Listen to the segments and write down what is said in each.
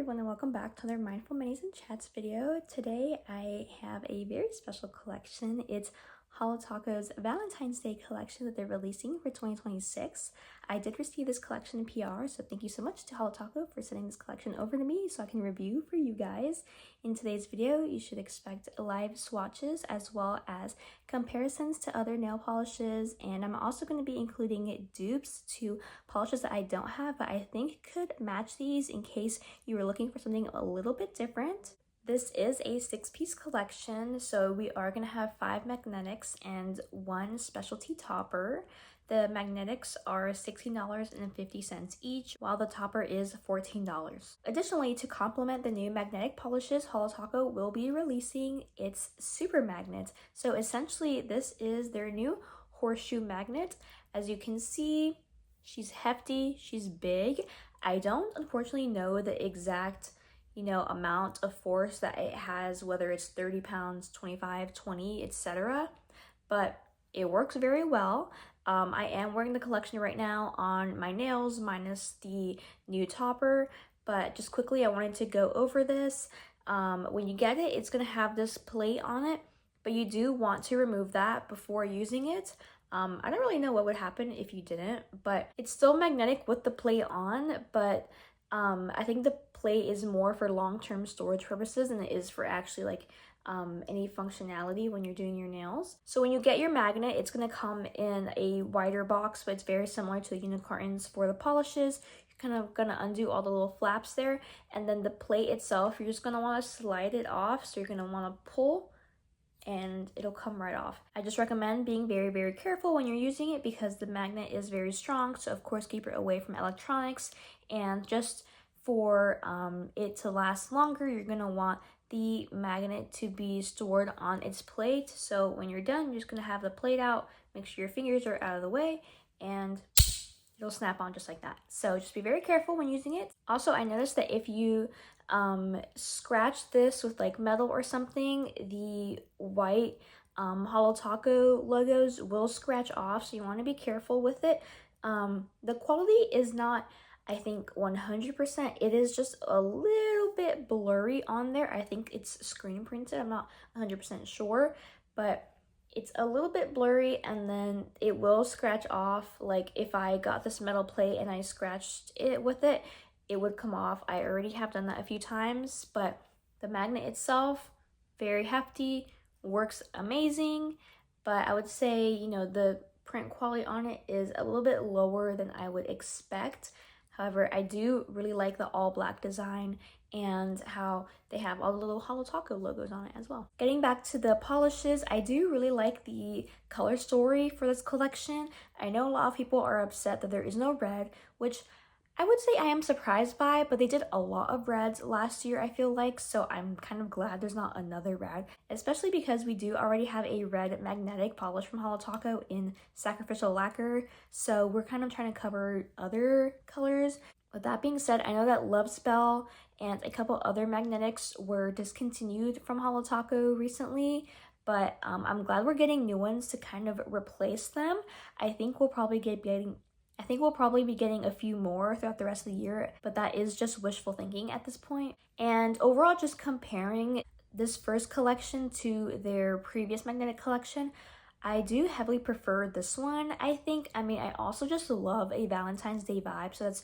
everyone, and welcome back to another Mindful Minis and Chats video. Today I have a very special collection. It's Holo Taco's Valentine's Day collection that they're releasing for 2026. I did receive this collection in PR, so thank you so much to Holo Taco for sending this collection over to me so I can review for you guys. In today's video, you should expect live swatches as well as comparisons to other nail polishes, and I'm also going to be including dupes to polishes that I don't have but I think could match these in case you were looking for something a little bit different. This is a 6-piece collection, so we are going to have 5 magnetics and 1 specialty topper. The magnetics are $16.50 each, while the topper is $14. Additionally, to complement the new magnetic polishes, Holo Taco will be releasing its super magnet. So essentially, this is their new horseshoe magnet. As you can see, she's hefty, she's big. I don't unfortunately know the exact amount of force that it has, whether it's 30 pounds, 25, 20, etc. But it works very well. I am wearing the collection right now on my nails minus the new topper, but just quickly I wanted to go over this. When you get it, it's going to have this plate on it, but you do want to remove that before using it. I don't really know what would happen if you didn't, but it's still magnetic with the plate on, but I think the plate is more for long-term storage purposes than it is for actually any functionality when you're doing your nails. So when you get your magnet, it's going to come in a wider box, but it's very similar to the unit cartons for the polishes. You're kind of going to undo all the little flaps there, and then the plate itself, you're just going to want to slide it off. So you're going to want to pull and it'll come right off. I just recommend being very, very careful when you're using it because the magnet is very strong. So of course, keep it away from electronics, and just for it to last longer, you're gonna want the magnet to be stored on its plate. So when you're done, you're just gonna have the plate out, make sure your fingers are out of the way, and it'll snap on just like that. So just be very careful when using it. Also, I noticed that if you scratch this with metal or something, the white Holo Taco logos will scratch off, so you want to be careful with it. The quality is not, I think, 100%. It is just a little bit blurry on there. I think it's screen printed. I'm not 100% sure, but it's a little bit blurry, and then it will scratch off. Like if I got this metal plate and I scratched it with it, it would come off. I already have done that a few times, but the magnet itself, very hefty, works amazing. But I would say, the print quality on it is a little bit lower than I would expect. However, I do really like the all black design and how they have all the little Holo Taco logos on it as well. Getting back to the polishes, I do really like the color story for this collection. I know a lot of people are upset that there is no red, which I would say I am surprised by, but they did a lot of reds last year, I feel like, so I'm kind of glad there's not another red, especially because we do already have a red magnetic polish from Holo Taco in Sacrificial Lacquer, so we're kind of trying to cover other colors. With that being said, I know that Love Spell and a couple other magnetics were discontinued from Holo Taco recently, but I'm glad we're getting new ones to kind of replace them. I think we'll probably be getting a few more throughout the rest of the year, but that is just wishful thinking at this point. And overall, just comparing this first collection to their previous magnetic collection, I do heavily prefer this one. I also just love a Valentine's Day vibe, so that's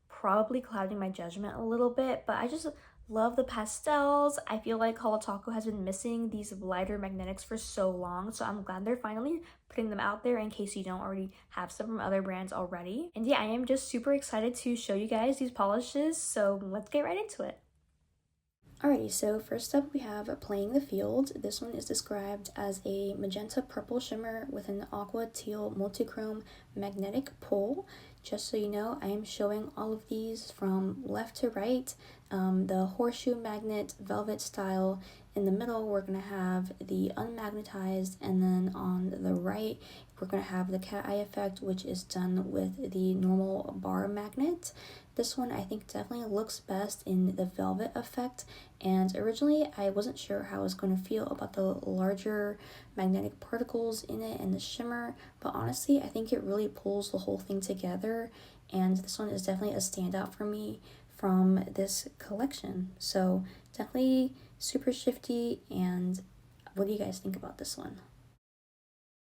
probably clouding my judgment a little bit, but I just love the pastels. I feel like Holo Taco has been missing these lighter magnetics for so long, so I'm glad they're finally putting them out there in case you don't already have some from other brands already. And yeah, I am just super excited to show you guys these polishes, so let's get right into it. Alrighty, so first up we have Playing the Field. This one is described as a magenta purple shimmer with an aqua teal multichrome magnetic pull. Just so you know, I am showing all of these from left to right. The horseshoe magnet velvet style. In the middle, we're going to have the unmagnetized, and then on the right, we're going to have the cat eye effect, which is done with the normal bar magnet. This one I think definitely looks best in the velvet effect, and originally I wasn't sure how I was going to feel about the larger magnetic particles in it and the shimmer, but honestly I think it really pulls the whole thing together, and this one is definitely a standout for me from this collection. So definitely super shifty. And what do you guys think about this one?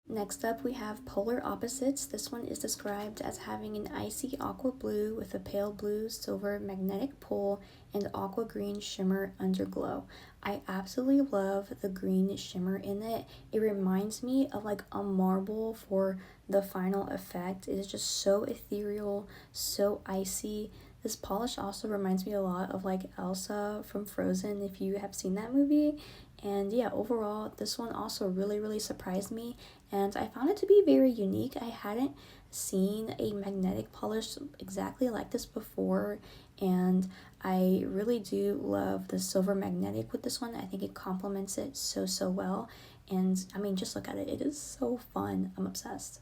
Next up, we have Polar Opposites. This one is described as having an icy aqua blue with a pale blue silver magnetic pull and aqua green shimmer underglow. I absolutely love the green shimmer in it. It reminds me of like a marble for the final effect. It is just so ethereal, so icy. This polish also reminds me a lot of like Elsa from Frozen, if you have seen that movie. And yeah, overall, this one also really surprised me, and I found it to be very unique. I hadn't seen a magnetic polish exactly like this before, and I really do love the silver magnetic with this one. I think it complements it so well, and I mean, just look at it. It is so fun. I'm obsessed.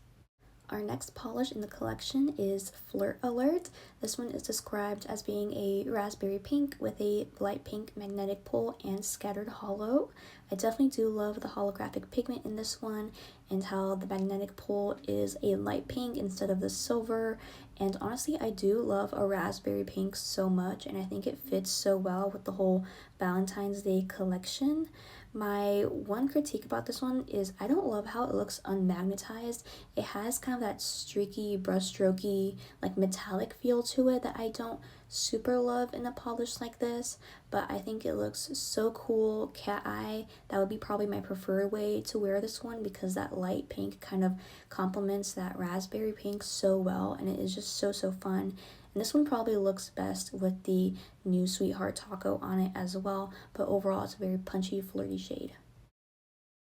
Our next polish in the collection is Flirt Alert. This one is described as being a raspberry pink with a light pink magnetic pull and scattered holo. I definitely do love the holographic pigment in this one and how the magnetic pull is a light pink instead of the silver. And honestly, I do love a raspberry pink so much, and I think it fits so well with the whole Valentine's Day collection. My one critique about this one is I don't love how it looks unmagnetized. It has kind of that streaky, brushstrokey, like metallic feel to it that I don't super love in a polish like this, but I think it looks so cool. Cat eye, that would be probably my preferred way to wear this one because that light pink kind of complements that raspberry pink so well, and it is just so fun. And this one probably looks best with the new Sweetheart Taco on it as well, but overall it's a very punchy, flirty shade.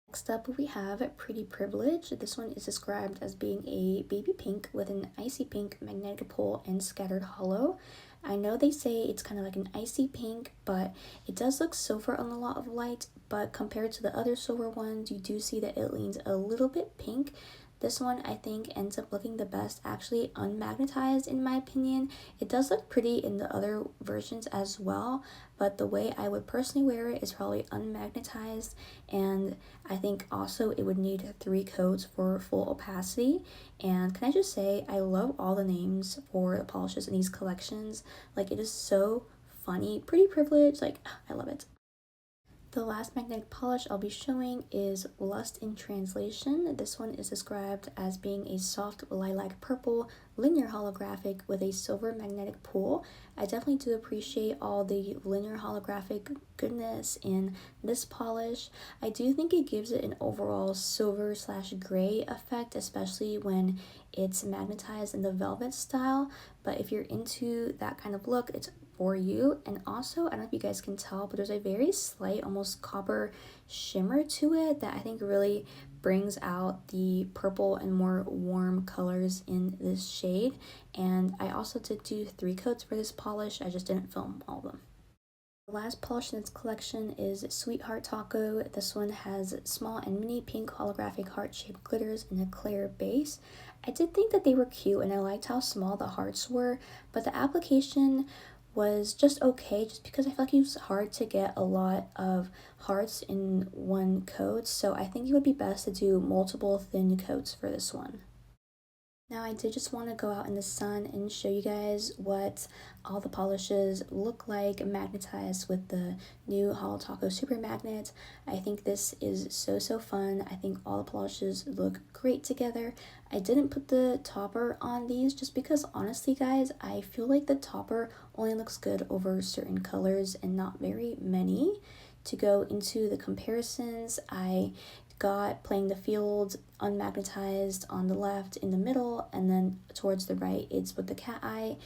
Next up, we have Pretty Privilege. This one is described as being a baby pink with an icy pink magnetic pull and scattered holo. I know they say it's kind of like an icy pink, but it does look silver on a lot of light, but compared to the other silver ones, you do see that it leans a little bit pink. This one I think ends up looking the best actually unmagnetized in my opinion. It does look pretty in the other versions as well, but the way I would personally wear it is probably unmagnetized, and I think also it would need 3 coats for full opacity. And can I just say, I love all the names for the polishes in these collections. Like, it is so funny. Pretty Privilege, like, I love it. The last magnetic polish I'll be showing is Lust in Translation. This one is described as being a soft lilac purple linear holographic with a silver magnetic pull. I definitely do appreciate all the linear holographic goodness in this polish. I do think it gives it an overall silver/gray effect, especially when it's magnetized in the velvet style, but if you're into that kind of look, it's for you. And also, I don't know if you guys can tell, but there's a very slight, almost copper shimmer to it that I think really brings out the purple and more warm colors in this shade. And I also did do 3 coats for this polish. I just didn't film all of them. The last polish in this collection is Sweetheart Taco. This one has small and mini pink holographic heart-shaped glitters in a clear base. I did think that they were cute and I liked how small the hearts were, but the application was just okay, just because I feel like it was hard to get a lot of hearts in one coat, so I think it would be best to do multiple thin coats for this one. Now I did just want to go out in the sun and show you guys what all the polishes look like magnetized with the new Holo Taco Super Magnet. I think this is so fun. I think all the polishes look great together. I didn't put the topper on these just because honestly guys, I feel like the topper only looks good over certain colors and not very many. To go into the comparisons, I got Playing the Field unmagnetized on the left in the middle, and then towards the right it's with the cat eye.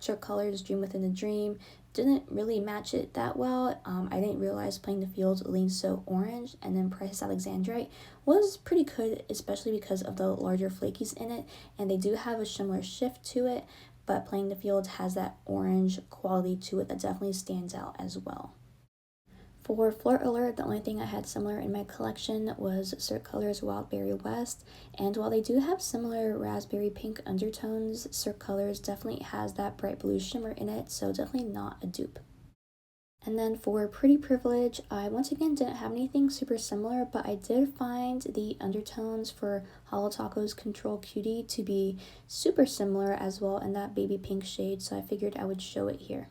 Trick Colors Dream Within a Dream didn't really match it that well. I didn't realize Playing the Field leans so orange, and then Princess Alexandrite was pretty good, especially because of the larger flakies in it, and they do have a similar shift to it, but Playing the Field has that orange quality to it that definitely stands out as well. For Flirt Alert, the only thing I had similar in my collection was Cert Colors Wildberry West, and while they do have similar raspberry pink undertones, Cert Colors definitely has that bright blue shimmer in it, so definitely not a dupe. And then for Pretty Privilege, I once again didn't have anything super similar, but I did find the undertones for Holo Taco's Control Cutie to be super similar as well in that baby pink shade, so I figured I would show it here.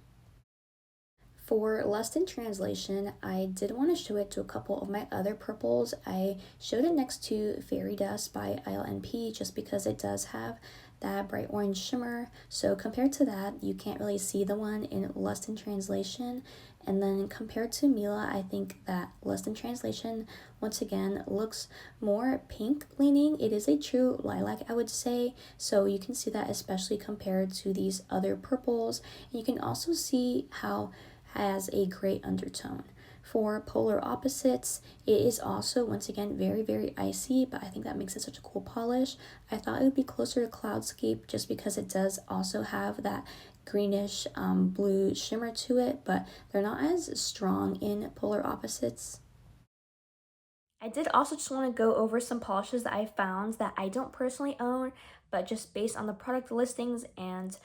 For Lust in Translation, I did want to show it to a couple of my other purples. I showed it next to Fairy Dust by ILNP just because it does have that bright orange shimmer. So compared to that, you can't really see the one in Lust in Translation. And then compared to Mila, I think that Lust in Translation, once again, looks more pink leaning. It is a true lilac, I would say. So you can see that especially compared to these other purples. And you can also see how has a gray undertone. For Polar Opposites, it is also, once again, very, very icy, but I think that makes it such a cool polish. I thought it would be closer to Cloudscape just because it does also have that greenish blue shimmer to it, but they're not as strong in Polar Opposites. I did also just want to go over some polishes that I found that I don't personally own, but just based on the product listings and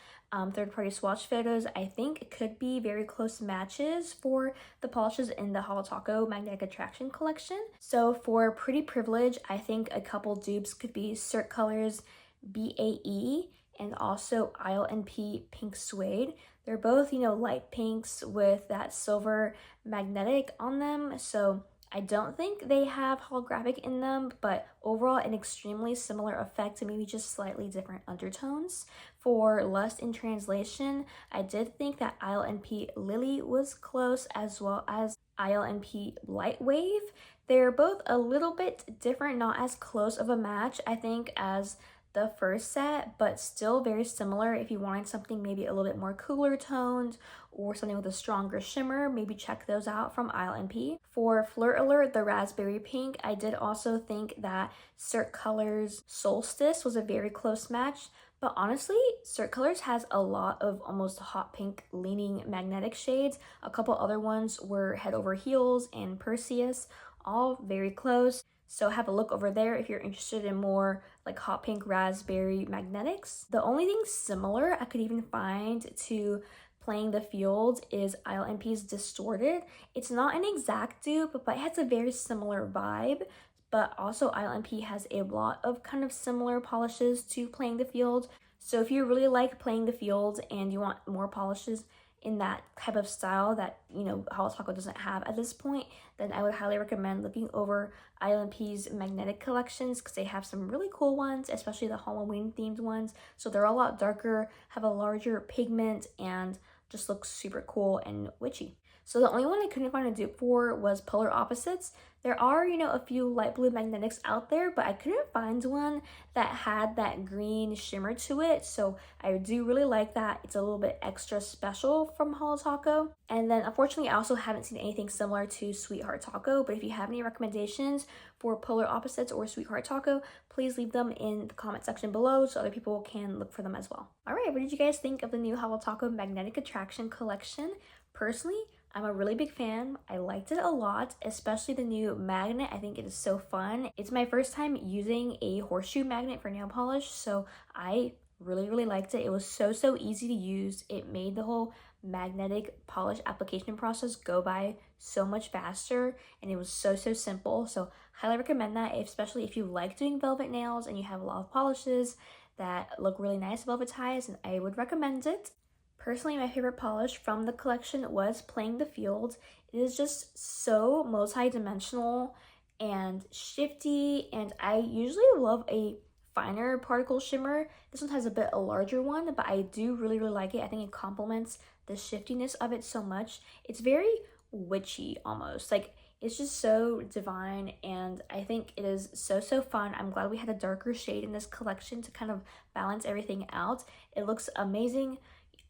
third-party swatch photos, I think it could be very close matches for the polishes in the Holo Taco Magnetic Attraction collection. So for Pretty Privilege, I think a couple dupes could be Cert Colors BAE and also Isle and P Pink Suede. They're both, light pinks with that silver magnetic on them, so I don't think they have holographic in them, but overall an extremely similar effect, maybe just slightly different undertones. For Lust in Translation, I did think that Isle and P Lily was close, as well as Isle and P Light Wave. They're both a little bit different, not as close of a match, I think, as the first set, but still very similar. If you wanted something maybe a little bit more cooler toned or something with a stronger shimmer, maybe check those out from Isle and P. For Flirt Alert, the raspberry pink, I did also think that Cert Colors Solstice was a very close match, but honestly, Cert Colors has a lot of almost hot pink leaning magnetic shades. A couple other ones were Head Over Heels and Perseus, all very close. So have a look over there if you're interested in more like hot pink raspberry magnetics. The only thing similar I could even find to Playing the Field is ILMP's Distorted. It's not an exact dupe, but it has a very similar vibe. But also ILMP has a lot of kind of similar polishes to Playing the Field. So if you really like Playing the Field and you want more polishes in that type of style that, Holo Taco doesn't have at this point, then I would highly recommend looking over ILMP's magnetic collections because they have some really cool ones, especially the Halloween themed ones. So they're a lot darker, have a larger pigment, and just look super cool and witchy. So the only one I couldn't find a dupe for was Polar Opposites. There are, a few light blue magnetics out there, but I couldn't find one that had that green shimmer to it. So I do really like that. It's a little bit extra special from Holo Taco. And then unfortunately, I also haven't seen anything similar to Sweetheart Taco, but if you have any recommendations for Polar Opposites or Sweetheart Taco, please leave them in the comment section below so other people can look for them as well. All right, what did you guys think of the new Holo Taco Magnetic Attraction collection? Personally, I'm a really big fan. I liked it a lot, especially the new magnet. I think it is so fun. It's my first time using a horseshoe magnet for nail polish, so I really liked it. It was so easy to use. It made the whole magnetic polish application process go by so much faster, and it was so simple. So highly recommend that, especially if you like doing velvet nails and you have a lot of polishes that look really nice velvetized, and I would recommend it. Personally, my favorite polish from the collection was Playing the Field. It is just so multi-dimensional and shifty, and I usually love a finer particle shimmer. This one has a bit a larger one, but I do really like it. I think it complements the shiftiness of it so much. It's very witchy almost. Like, it's just so divine, and I think it is so fun. I'm glad we had a darker shade in this collection to kind of balance everything out. It looks amazing,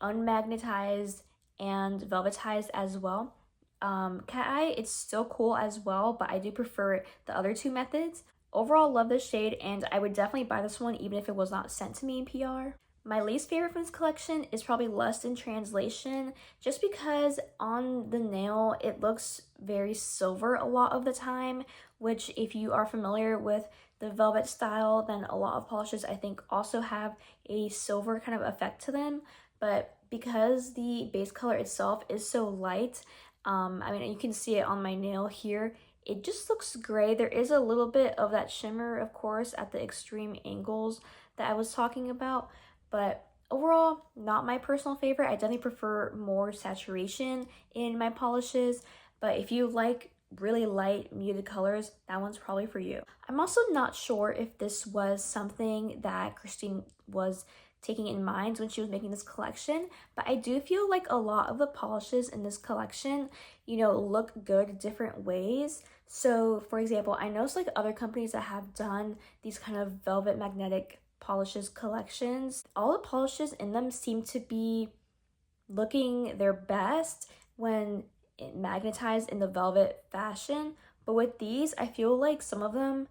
unmagnetized and velvetized as well. Cat eye, it's still cool as well, but I do prefer the other two methods. Overall, love this shade, and I would definitely buy this one even if it was not sent to me in PR. My least favorite from this collection is probably Lust in Translation, just because on the nail it looks very silver a lot of the time, which if you are familiar with the velvet style, then a lot of polishes I think also have a silver kind of effect to them. But because the base color itself is so light, I mean, you can see it on my nail here. It just looks gray. There is a little bit of that shimmer, of course, at the extreme angles that I was talking about, but overall, not my personal favorite. I definitely prefer more saturation in my polishes, but if you like really light muted colors, that one's probably for you. I'm also not sure if this was something that Christine was taking in mind when she was making this collection, but I do feel like a lot of the polishes in this collection, you know, look good different ways. So for example, I noticed like other companies that have done these kind of velvet magnetic polishes collections, all the polishes in them seem to be looking their best when it magnetized in the velvet fashion. But with these, I feel like some of them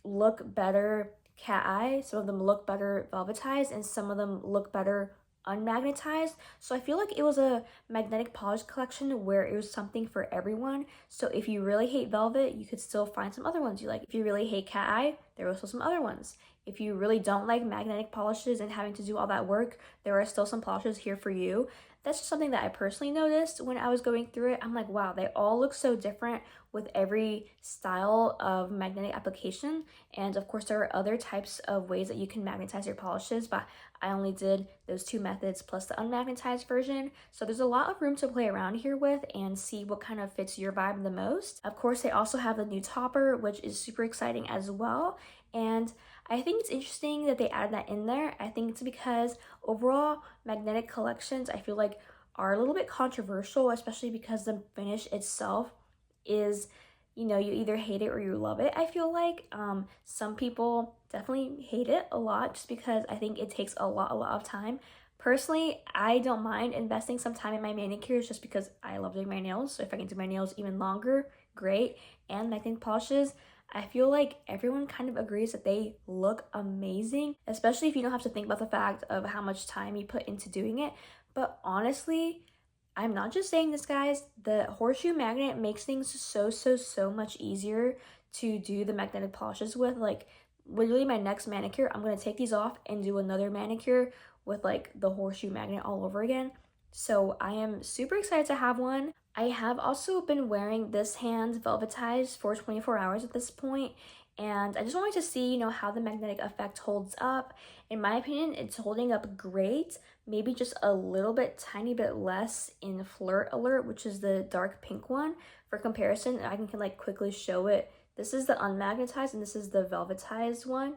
look better cat eye, some of them look better velvetized, and some of them look better unmagnetized. So I feel like it was a magnetic polish collection where it was something for everyone. So if you really hate velvet, you could still find some other ones you like. If you really hate cat eye, there are also some other ones. If you really don't like magnetic polishes and having to do all that work, there are still some polishes here for you. That's just something that I personally noticed when I was going through it. I'm like, wow, they all look so different with every style of magnetic application. And of course, there are other types of ways that you can magnetize your polishes, but I only did those two methods plus the unmagnetized version. So there's a lot of room to play around here with and see what kind of fits your vibe the most. Of course, they also have the new topper, which is super exciting as well. And I think it's interesting that they added that in there. I think it's because overall magnetic collections, I feel like, are a little bit controversial, especially because the finish itself is, you know, you either hate it or you love it. I feel like some people definitely hate it a lot just because I think it takes a lot of time. Personally, I don't mind investing some time in my manicures just because I love doing my nails. So if I can do my nails even longer, great. And magnetic polishes, I feel like everyone kind of agrees that they look amazing, especially if you don't have to think about the fact of how much time you put into doing it. But honestly, I'm not just saying this, guys. The horseshoe magnet makes things so much easier to do the magnetic polishes with. Like, literally my next manicure, I'm going to take these off and do another manicure with like the horseshoe magnet all over again. So I am super excited to have one. I have also been wearing this hand velvetized for 24 hours at this point, and I just wanted to see, you know, how the magnetic effect holds up. In my opinion, it's holding up great, maybe just a little bit, tiny bit less in Flirt Alert, which is the dark pink one. For comparison, I can like quickly show it. This is the unmagnetized and this is the velvetized one.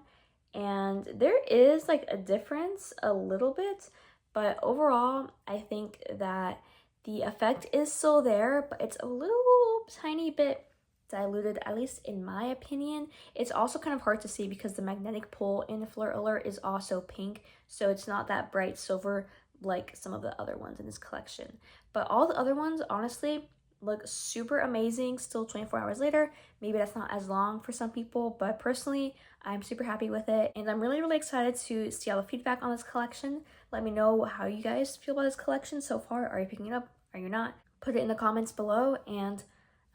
And there is like a difference a little bit, but overall, I think that the effect is still there, but it's a little tiny bit diluted, at least in my opinion. It's also kind of hard to see because the magnetic pole in the Flirt Alert is also pink, so it's not that bright silver like some of the other ones in this collection. But all the other ones, honestly, look super amazing still 24 hours later. Maybe that's not as long for some people, but personally, I'm super happy with it, and I'm really excited to see all the feedback on this collection. Let me know how you guys feel about this collection so far. Are you picking it up? Are you not? Put it in the comments below, and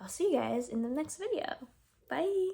I'll see you guys in the next video. Bye!